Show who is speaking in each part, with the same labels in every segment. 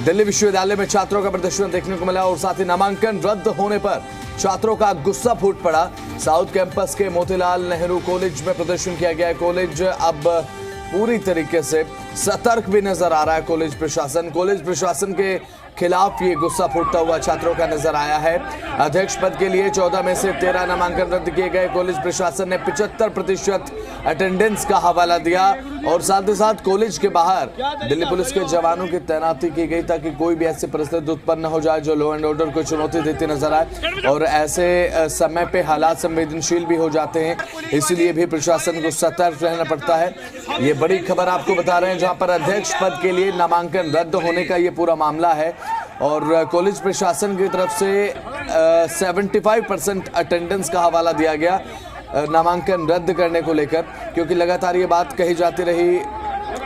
Speaker 1: दिल्ली विश्वविद्यालय में छात्रों का प्रदर्शन देखने को मिला और साथ ही नामांकन रद्द होने पर छात्रों का गुस्सा फूट पड़ा। साउथ कैंपस के मोतीलाल नेहरू कॉलेज में प्रदर्शन किया गया। कॉलेज अब पूरी तरीके से सतर्क भी नजर आ रहा है। कॉलेज प्रशासन के खिलाफ ये गुस्सा फूटता हुआ छात्रों का नजर आया है। अध्यक्ष पद के लिए 14 में से 13 नामांकन रद्द किए गए। कॉलेज प्रशासन ने 75% अटेंडेंस का हवाला दिया और साथ ही साथ कॉलेज के बाहर दिल्ली पुलिस के जवानों की तैनाती की गई ताकि कोई भी ऐसी परिस्थिति उत्पन्न न हो जाए जो लॉ एंड ऑर्डर को चुनौती देती नजर आए। और ऐसे समय पे हालात संवेदनशील भी हो जाते हैं, इसलिए भी प्रशासन को सतर्क रहना पड़ता है। ये बड़ी खबर आपको बता रहे हैं जहां पर अध्यक्ष पद के लिए नामांकन रद्द होने का ये पूरा मामला है और कॉलेज प्रशासन की तरफ से 75% अटेंडेंस का हवाला दिया गया नामांकन रद्द करने को लेकर, क्योंकि लगातार ये बात कही जाती रही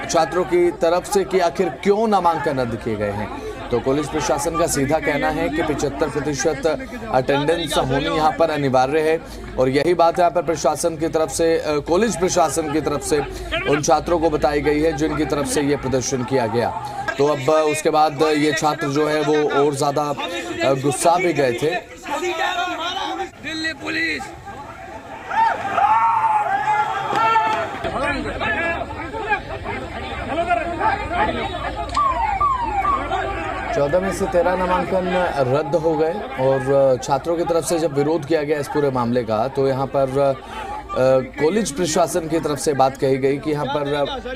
Speaker 1: छात्रों की तरफ से कि आखिर क्यों नामांकन रद्द किए गए हैं। तो कॉलेज प्रशासन का सीधा कहना है कि 75% अटेंडेंस होनी यहाँ पर अनिवार्य है और यही बात यहाँ पर प्रशासन की तरफ से, कॉलेज प्रशासन की तरफ से उन छात्रों को बताई गई है जिनकी तरफ से ये प्रदर्शन किया गया। तो अब उसके बाद ये छात्र जो है वो और ज्यादा गुस्सा भी गए थे।
Speaker 2: दिल्ली पुलिस
Speaker 1: 14 में से 13 नामांकन रद्द हो गए और छात्रों की तरफ से जब विरोध किया गया इस पूरे मामले का तो यहाँ पर कॉलेज प्रशासन की तरफ से बात कही गई कि यहाँ पर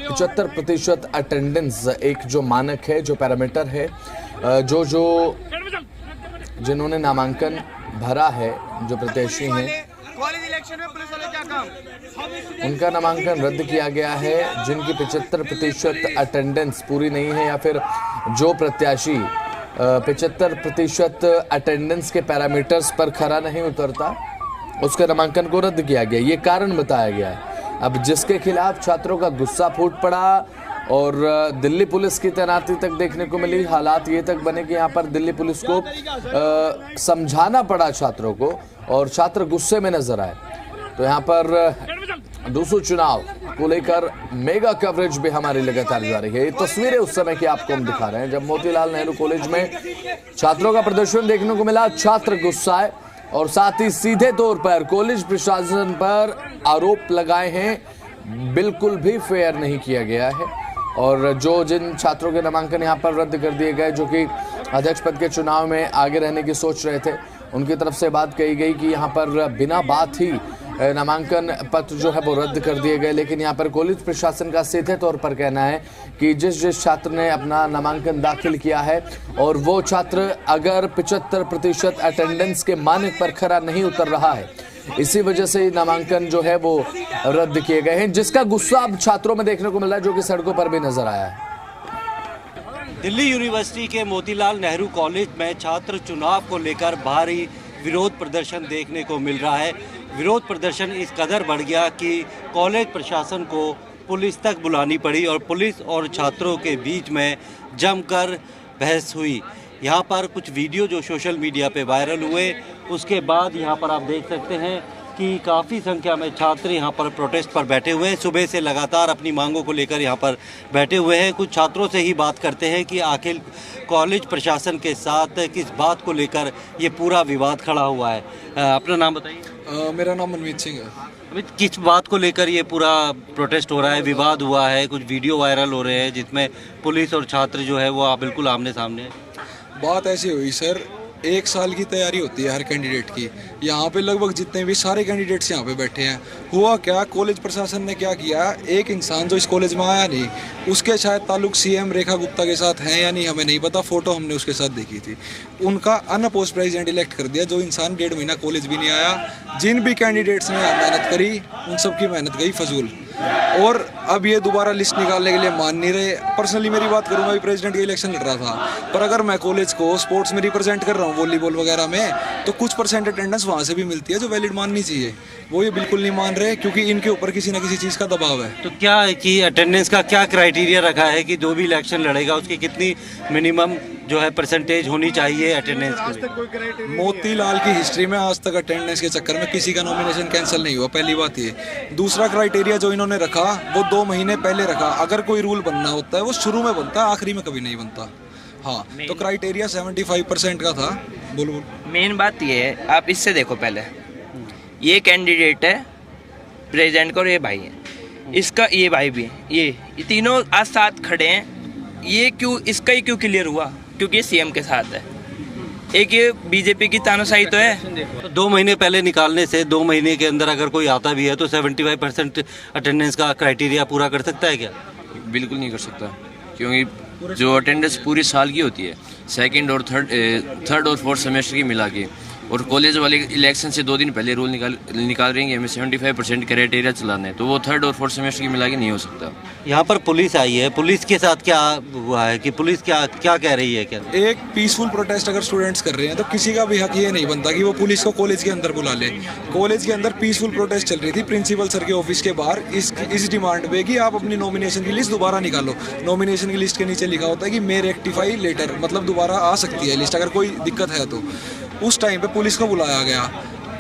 Speaker 1: 75% अटेंडेंस एक जो मानक है, जो पैरामीटर है, जिन्होंने नामांकन भरा है, जो प्रत्याशी हैं,
Speaker 2: कॉलेज इलेक्शन में पुलिस वाले क्या काम,
Speaker 1: उनका नामांकन रद्द किया गया है। जिनकी 75% अटेंडेंस पूरी नहीं है या फिर जो प्रत्याशी 75% अटेंडेंस के पैरामीटर्स पर खरा नहीं उतरता, उसके नामांकन को रद्द किया गया। ये कारण बताया गया है। अब जिसके खिलाफ छात्रों का गुस्सा फूट पड़ा और दिल्ली पुलिस की तैनाती तक देखने को मिली। हालात ये तक बने कि यहाँ पर दिल्ली पुलिस को समझाना पड़ा छात्रों को और छात्र गुस्से में नजर आए। तो यहाँ पर दूसरे चुनाव को लेकर मेगा कवरेज भी हमारी लगातार जारी है। ये तस्वीरें उस समय की आपको हम दिखा रहे हैं जब मोतीलाल नेहरू कॉलेज में छात्रों का प्रदर्शन देखने को मिला। छात्र गुस्साए और साथ ही सीधे तौर पर कॉलेज प्रशासन पर आरोप लगाए हैं बिल्कुल भी फेयर नहीं किया गया है। और जिन छात्रों के नामांकन यहाँ पर रद्द कर दिए गए, जो कि अध्यक्ष पद के चुनाव में आगे रहने की सोच रहे थे, उनकी तरफ से बात कही गई कि यहाँ पर बिना बात ही नामांकन पत्र जो है वो रद्द कर दिए गए। लेकिन यहाँ पर कॉलेज प्रशासन का सीधे तौर पर कहना है कि जिस छात्र ने अपना नामांकन दाखिल किया है और वो छात्र अगर 75% अटेंडेंस के मानक पर खरा नहीं उतर रहा है, इसी वजह से नामांकन जो है वो रद्द किए गए हैं, जिसका गुस्सा अब छात्रों में देखने को मिल रहा है, जो कि सड़कों पर भी नजर आया है।
Speaker 3: दिल्ली यूनिवर्सिटी के मोतीलाल नेहरू कॉलेज में छात्र चुनाव को लेकर भारी विरोध प्रदर्शन देखने को मिल रहा है। विरोध प्रदर्शन इस कदर बढ़ गया कि कॉलेज प्रशासन को पुलिस तक बुलानी पड़ी और पुलिस और छात्रों के बीच में जमकर बहस हुई। यहाँ पर कुछ वीडियो जो सोशल मीडिया पे वायरल हुए, उसके बाद यहाँ पर आप देख सकते हैं कि काफ़ी संख्या में छात्र यहाँ पर प्रोटेस्ट पर बैठे हुए हैं। सुबह से लगातार अपनी मांगों को लेकर यहाँ पर बैठे हुए हैं। कुछ छात्रों से ही बात करते हैं कि आखिर कॉलेज प्रशासन के साथ किस बात को लेकर ये पूरा विवाद खड़ा हुआ है। अपना नाम बताइए।
Speaker 4: मेरा नाम मनमीत सिंह है।
Speaker 3: अभी किस बात को लेकर ये पूरा प्रोटेस्ट हो रहा है, विवाद हुआ है? कुछ वीडियो वायरल हो रहे हैं जिसमें पुलिस और छात्र जो है वो बिल्कुल आमने सामने है।
Speaker 4: बात ऐसी हुई सर, 1 साल की तैयारी होती है हर कैंडिडेट की। यहाँ पे लगभग जितने भी सारे कैंडिडेट्स यहाँ पे बैठे हैं। हुआ क्या, कॉलेज प्रशासन ने क्या किया, एक इंसान जो इस कॉलेज में आया नहीं, उसके शायद ताल्लुक सीएम रेखा गुप्ता के साथ हैं या नहीं हमें नहीं पता, फोटो हमने उसके साथ देखी थी, उनका अनअपोज्ड प्रेसिडेंट इलेक्ट कर दिया, जो इंसान 1.5 महीना कॉलेज भी नहीं आया। जिन भी कैंडिडेट्स ने मेहनत करी उन सबकी मेहनत गई फजूल। और अब ये दोबारा लिस्ट निकालने के लिए मान नहीं रहे। पर्सनली मेरी बात करूँ, मैं भी प्रेसिडेंट का इलेक्शन लड़ रहा था, पर अगर मैं कॉलेज को स्पोर्ट्स में रिप्रेजेंट कर रहा हूँ, वॉलीबॉल वगैरह में, तो कुछ % अटेंडेंस वहाँ से भी मिलती है जो वैलिड माननी चाहिए। वो ये बिल्कुल नहीं मान रहे क्योंकि इनके ऊपर किसी न किसी चीज़ का दबाव है।
Speaker 3: तो क्या है कि अटेंडेंस का क्या क्राइटेरिया रखा है कि जो भी इलेक्शन लड़ेगा उसकी कितनी मिनिमम जो है परसेंटेज होनी चाहिए अटेंडेंस के?
Speaker 4: मोतीलाल की हिस्ट्री में आज तक अटेंडेंस के चक्कर में किसी का नॉमिनेशन कैंसिल नहीं हुआ, पहली बात ये। दूसरा क्राइटेरिया जो इन्होंने रखा वो 2 महीने पहले रखा। अगर कोई रूल बनना होता है वो शुरू में बनता है, आखिरी में कभी नहीं बनता। हाँ, तो क्राइटेरिया 75% का था। बोलो।
Speaker 5: मेन बात ये है, आप इससे देखो पहले, ये कैंडिडेट है प्रेजेंट का और ये भाई है, इसका ये भाई भी है, ये तीनों आज साथ खड़े हैं। ये क्यों, इसका ही क्यों क्लियर हुआ? क्योंकि ये सीएम के साथ है। एक ये बीजेपी की तानाशाही तो है।
Speaker 3: तो 2 महीने पहले निकालने से 2 महीने के अंदर अगर कोई आता भी है तो 75% अटेंडेंस का क्राइटेरिया पूरा कर सकता है क्या?
Speaker 6: बिल्कुल नहीं कर सकता, क्योंकि जो अटेंडेंस पूरी साल की होती है, सेकंड और थर्ड और फोर्थ सेमेस्टर की मिला के, और कॉलेज वाले इलेक्शन से 2 दिन पहले रूल निकाल रहे हैं कि हमें 75% क्राइटेरिया चलाना है, तो वो थर्ड और फोर्थ सेमेस्टर की मिला के नहीं हो सकता।
Speaker 3: यहाँ पर पुलिस आई है, पुलिस के साथ क्या हुआ है कि पुलिस क्या क्या कह रही है? क्या
Speaker 4: एक पीसफुल प्रोटेस्ट अगर स्टूडेंट्स कर रहे हैं तो किसी का भी हक ये नहीं बनता कि वो पुलिस को कॉलेज के अंदर बुला ले। कॉलेज के अंदर पीसफुल प्रोटेस्ट चल रही थी प्रिंसिपल सर के ऑफिस के बाहर इस डिमांड पे कि आप अपनी नॉमिनेशन की लिस्ट दोबारा निकालो। नॉमिनेशन की लिस्ट के नीचे लिखा होता है कि मे रेक्टिफाई लेटर, मतलब दोबारा आ सकती है लिस्ट अगर कोई दिक्कत है तो। उस टाइम पे पुलिस को बुलाया गया,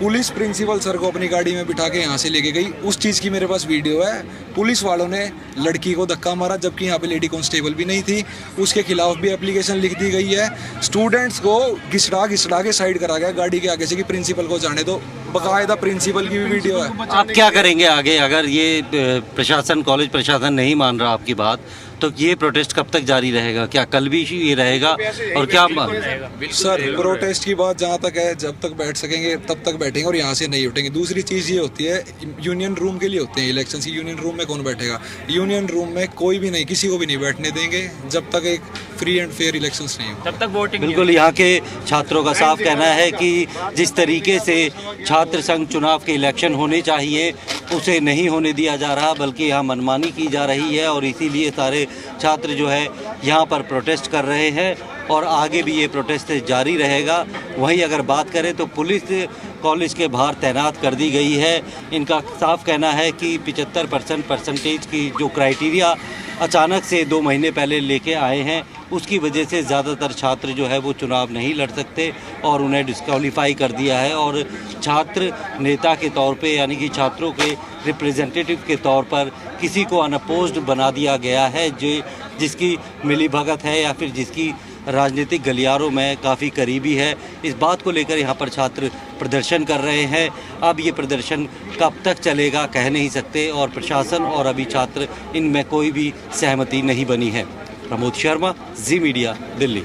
Speaker 4: पुलिस प्रिंसिपल सर को अपनी गाड़ी में बिठा के यहाँ से लेके गई। उस चीज़ की मेरे पास वीडियो है। पुलिस वालों ने लड़की को धक्का मारा, जबकि यहाँ पे लेडी कांस्टेबल भी नहीं थी। उसके खिलाफ भी एप्लीकेशन लिख दी गई है। स्टूडेंट्स को घिसड़ा के साइड करा गया गाड़ी के आगे से कि प्रिंसिपल को जाने दो। बकायदा प्रिंसिपल की भी वीडियो है।
Speaker 3: आप क्या करेंगे आगे अगर ये प्रशासन, कॉलेज प्रशासन नहीं मान रहा आपकी बात, तो ये प्रोटेस्ट कब तक जारी रहेगा? क्या कल भी ये रहेगा और क्या?
Speaker 4: सर, प्रोटेस्ट की बात जहाँ तक है, जब तक बैठ सकेंगे तब तक बैठेंगे और यहाँ से नहीं उठेंगे। दूसरी चीज़ ये होती है, यूनियन रूम के लिए होते हैं इलेक्शन की। यूनियन रूम में कौन बैठेगा? यूनियन रूम में कोई भी नहीं, किसी को भी नहीं बैठने देंगे जब तक एक फ्री एंड फेयर इलेक्शंस नहीं हो।
Speaker 5: तब तक वोटिंग
Speaker 3: बिल्कुल, यहाँ के छात्रों का साफ कहना है कि जिस तरीके से छात्र संघ चुनाव के इलेक्शन होने चाहिए उसे नहीं होने दिया जा रहा, बल्कि यहाँ मनमानी की जा रही है, और इसीलिए सारे छात्र जो है यहाँ पर प्रोटेस्ट कर रहे हैं और आगे भी ये प्रोटेस्ट जारी रहेगा। वहीं अगर बात करें तो पुलिस कॉलेज के बाहर तैनात कर दी गई है। इनका साफ कहना है कि 75% परसेंटेज की जो क्राइटेरिया अचानक से 2 महीने पहले लेके आए हैं, उसकी वजह से ज़्यादातर छात्र जो है वो चुनाव नहीं लड़ सकते और उन्हें डिस्क्वालीफाई कर दिया है। और छात्र नेता के तौर पे, यानी कि छात्रों के रिप्रेजेंटेटिव के तौर पर किसी को अनअपोज्ड बना दिया गया है, जिसकी मिलीभगत है या फिर जिसकी राजनीतिक गलियारों में काफ़ी करीबी है। इस बात को लेकर यहाँ पर छात्र प्रदर्शन कर रहे हैं। अब ये प्रदर्शन कब तक चलेगा कह नहीं सकते, और प्रशासन और अभी छात्र इनमें कोई भी सहमति नहीं बनी है। प्रमोद शर्मा, जी मीडिया, दिल्ली।